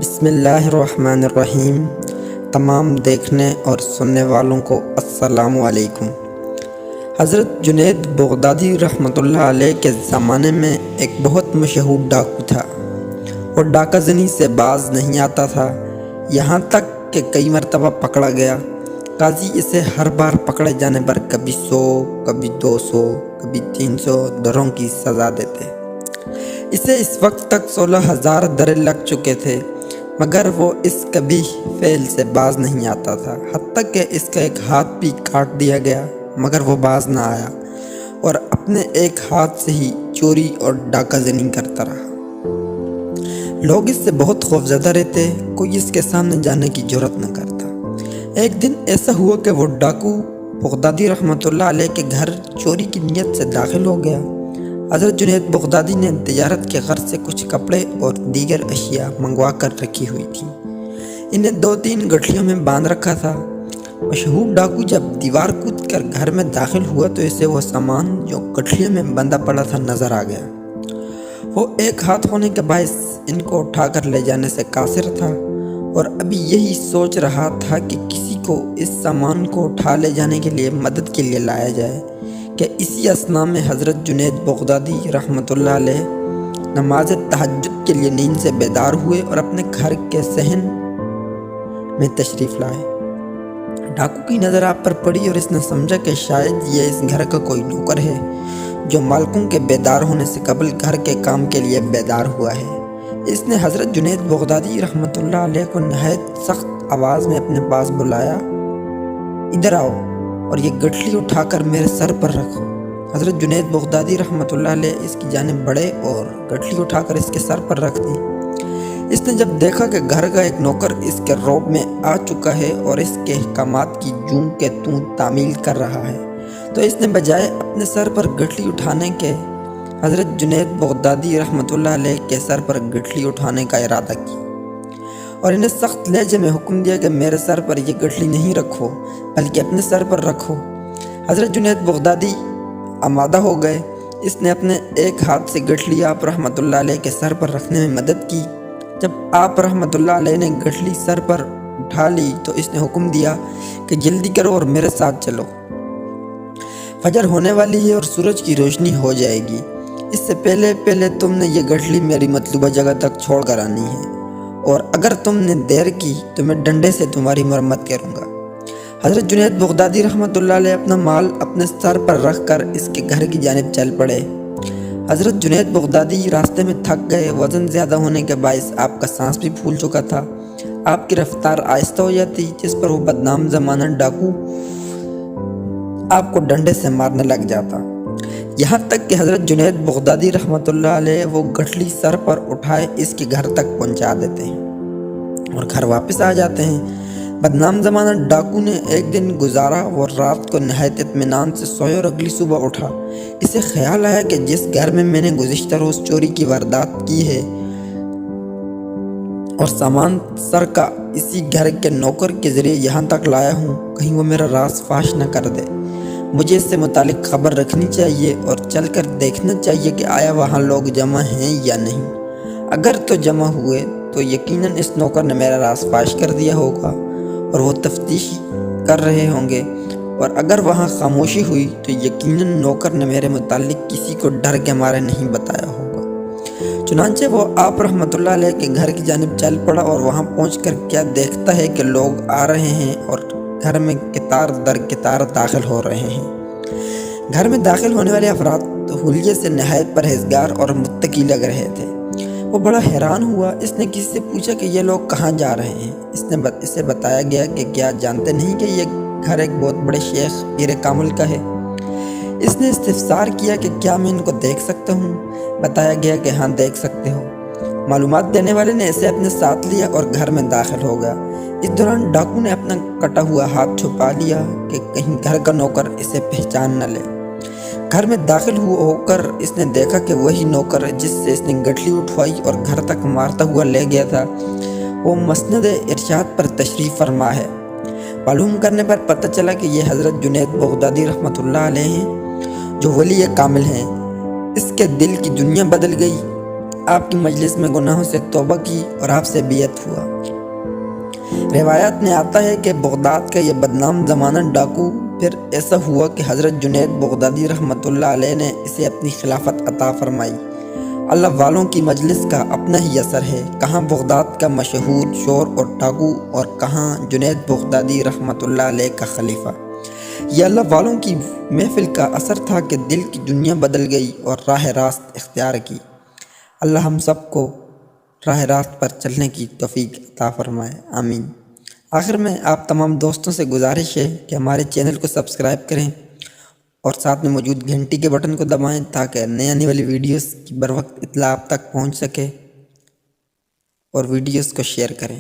بسم اللہ الرحمن الرحیم۔ تمام دیکھنے اور سننے والوں کو السلام علیکم۔ حضرت جنید بغدادی رحمۃ اللہ علیہ کے زمانے میں ایک بہت مشہور ڈاکو تھا۔ وہ ڈاکہ زنی سے باز نہیں آتا تھا، یہاں تک کہ کئی مرتبہ پکڑا گیا۔ قاضی اسے ہر بار پکڑے جانے پر کبھی 100، کبھی 200، کبھی 300 دروں کی سزا دیتے۔ اسے اس وقت تک 16,000 درے لگ چکے تھے، مگر وہ اس کبھی فعل سے باز نہیں آتا تھا، حتیٰ کہ اس کا ایک ہاتھ بھی کاٹ دیا گیا مگر وہ باز نہ آیا اور اپنے ایک ہاتھ سے ہی چوری اور ڈاکہ زنی کرتا رہا۔ لوگ اس سے بہت خوفزدہ رہتے، کوئی اس کے سامنے جانے کی جرات نہ کرتا۔ ایک دن ایسا ہوا کہ وہ ڈاکو بغدادی رحمۃ اللہ علیہ کے گھر چوری کی نیت سے داخل ہو گیا۔ حضرت جنید بغدادی نے تجارت کے غرض سے کچھ کپڑے اور دیگر اشیاء منگوا کر رکھی ہوئی تھیں، انہیں 2-3 گٹھلیوں میں باندھ رکھا تھا۔ مشہور ڈاکو جب دیوار کود کر گھر میں داخل ہوا تو اسے وہ سامان جو گٹھلیوں میں بندھا پڑا تھا نظر آ گیا۔ وہ ایک ہاتھ ہونے کے باعث ان کو اٹھا کر لے جانے سے قاصر تھا اور ابھی یہی سوچ رہا تھا کہ کسی کو اس سامان کو اٹھا لے جانے کے لیے مدد کے لیے لایا جائے کہ اسی اثناء میں حضرت جنید بغدادی رحمۃ اللہ علیہ نماز تہجد کے لیے نیند سے بیدار ہوئے اور اپنے گھر کے صحن میں تشریف لائے۔ ڈاکو کی نظر آپ پر پڑی اور اس نے سمجھا کہ شاید یہ اس گھر کا کوئی نوکر ہے جو مالکوں کے بیدار ہونے سے قبل گھر کے کام کے لیے بیدار ہوا ہے۔ اس نے حضرت جنید بغدادی رحمۃ اللہ علیہ کو نہایت سخت آواز میں اپنے پاس بلایا، ادھر آؤ اور یہ گٹھلی اٹھا کر میرے سر پر رکھو۔ حضرت جنید بغدادی رحمۃ اللہ علیہ اس کی جانب بڑھے اور گٹھلی اٹھا کر اس کے سر پر رکھ دی۔ اس نے جب دیکھا کہ گھر کا ایک نوکر اس کے روب میں آ چکا ہے اور اس کے احکامات کی جوں کے توں تعمیل کر رہا ہے، تو اس نے بجائے اپنے سر پر گٹھلی اٹھانے کے حضرت جنید بغدادی رحمۃ اللہ علیہ کے سر پر گٹھلی اٹھانے کا ارادہ کیا اور انہیں سخت لہجے میں حکم دیا کہ میرے سر پر یہ گٹھلی نہیں رکھو بلکہ اپنے سر پر رکھو۔ حضرت جنید بغدادی آمادہ ہو گئے۔ اس نے اپنے ایک ہاتھ سے گٹھلی آپ رحمۃ اللہ علیہ کے سر پر رکھنے میں مدد کی۔ جب آپ رحمۃ اللہ علیہ نے گٹھلی سر پر اٹھا لی تو اس نے حکم دیا کہ جلدی کرو اور میرے ساتھ چلو، فجر ہونے والی ہے اور سورج کی روشنی ہو جائے گی۔ اس سے پہلے تم نے یہ گٹھلی میری مطلوبہ جگہ تک چھوڑ کر آنی ہے، اور اگر تم نے دیر کی تو میں ڈنڈے سے تمہاری مرمت کروں گا۔ حضرت جنید بغدادی رحمۃ اللہ علیہ اپنا مال اپنے سر پر رکھ کر اس کے گھر کی جانب چل پڑے۔ حضرت جنید بغدادی راستے میں تھک گئے، وزن زیادہ ہونے کے باعث آپ کا سانس بھی پھول چکا تھا۔ آپ کی رفتار آہستہ ہو جاتی جس پر وہ بدنام زمانہ ڈاکو آپ کو ڈنڈے سے مارنے لگ جاتا، یہاں تک کہ حضرت جنید بغدادی رحمۃ اللہ علیہ وہ گٹھلی سر پر اٹھائے اس کے گھر تک پہنچا دیتے ہیں اور گھر واپس آ جاتے ہیں۔ بدنام زمانہ ڈاکو نے ایک دن گزارا، وہ رات کو نہایت اطمینان سے سوئے اور اگلی صبح اٹھا۔ اسے خیال آیا کہ جس گھر میں میں نے گزشتہ روز چوری کی واردات کی ہے اور سامان سر کا اسی گھر کے نوکر کے ذریعے یہاں تک لایا ہوں، کہیں وہ میرا راز فاش نہ کر دے۔ مجھے اس سے متعلق خبر رکھنی چاہیے اور چل کر دیکھنا چاہیے کہ آیا وہاں لوگ جمع ہیں یا نہیں۔ اگر تو جمع ہوئے تو یقیناً اس نوکر نے میرا راز فاش کر دیا ہوگا اور وہ تفتیش کر رہے ہوں گے، اور اگر وہاں خاموشی ہوئی تو یقیناً نوکر نے میرے متعلق کسی کو ڈر کے مارے نہیں بتایا ہوگا۔ چنانچہ وہ آپ رحمۃ اللہ علیہ کے گھر کی جانب چل پڑا اور وہاں پہنچ کر کیا دیکھتا ہے کہ لوگ آ رہے ہیں اور گھر میں قطار در قطار داخل ہو رہے ہیں۔ گھر میں داخل ہونے والے افراد حلیے سے نہایت پرہیزگار اور متقی لگ رہے تھے۔ وہ بڑا حیران ہوا۔ اس نے کسی سے پوچھا کہ یہ لوگ کہاں جا رہے ہیں۔ اسے بتایا گیا کہ کیا جانتے نہیں کہ یہ گھر ایک بہت بڑے شیخ پیر کامل کا ہے۔ اس نے استفسار کیا کہ کیا میں ان کو دیکھ سکتا ہوں؟ بتایا گیا کہ ہاں دیکھ سکتے ہو۔ معلومات دینے والے نے اسے اپنے ساتھ لیا اور گھر میں داخل ہو گیا۔ اس دوران ڈاکو نے اپنا کٹا ہوا ہاتھ چھپا لیا کہ کہیں گھر کا نوکر اسے پہچان نہ لے۔ گھر میں داخل ہو کر اس نے دیکھا کہ وہی نوکر جس سے اس نے گٹھلی اٹھوائی اور گھر تک مارتا ہوا لے گیا تھا، وہ مسند ارشاد پر تشریف فرما ہے۔ معلوم کرنے پر پتہ چلا کہ یہ حضرت جنید بغدادی رحمۃ اللہ علیہ ہیں جو ولی کامل ہیں۔ اس کے دل کی دنیا بدل گئی۔ آپ کی مجلس میں گناہوں سے توبہ کی اور آپ سے بیعت ہوا۔ روایات میں آتا ہے کہ بغداد کا یہ بدنام زمانہ ڈاکو پھر ایسا ہوا کہ حضرت جنید بغدادی رحمۃ اللہ علیہ نے اسے اپنی خلافت عطا فرمائی۔ اللہ والوں کی مجلس کا اپنا ہی اثر ہے، کہاں بغداد کا مشہور شور اور ڈاکو اور کہاں جنید بغدادی رحمۃ اللہ علیہ کا خلیفہ۔ یہ اللہ والوں کی محفل کا اثر تھا کہ دل کی دنیا بدل گئی اور راہ راست اختیار کی۔ اللہ ہم سب کو راہ راست پر چلنے کی توفیق عطا فرمائے، آمین۔ آخر میں آپ تمام دوستوں سے گزارش ہے کہ ہمارے چینل کو سبسکرائب کریں اور ساتھ میں موجود گھنٹی کے بٹن کو دبائیں تاکہ نئی آنے والی ویڈیوز کی بروقت اطلاع آپ تک پہنچ سکے، اور ویڈیوز کو شیئر کریں۔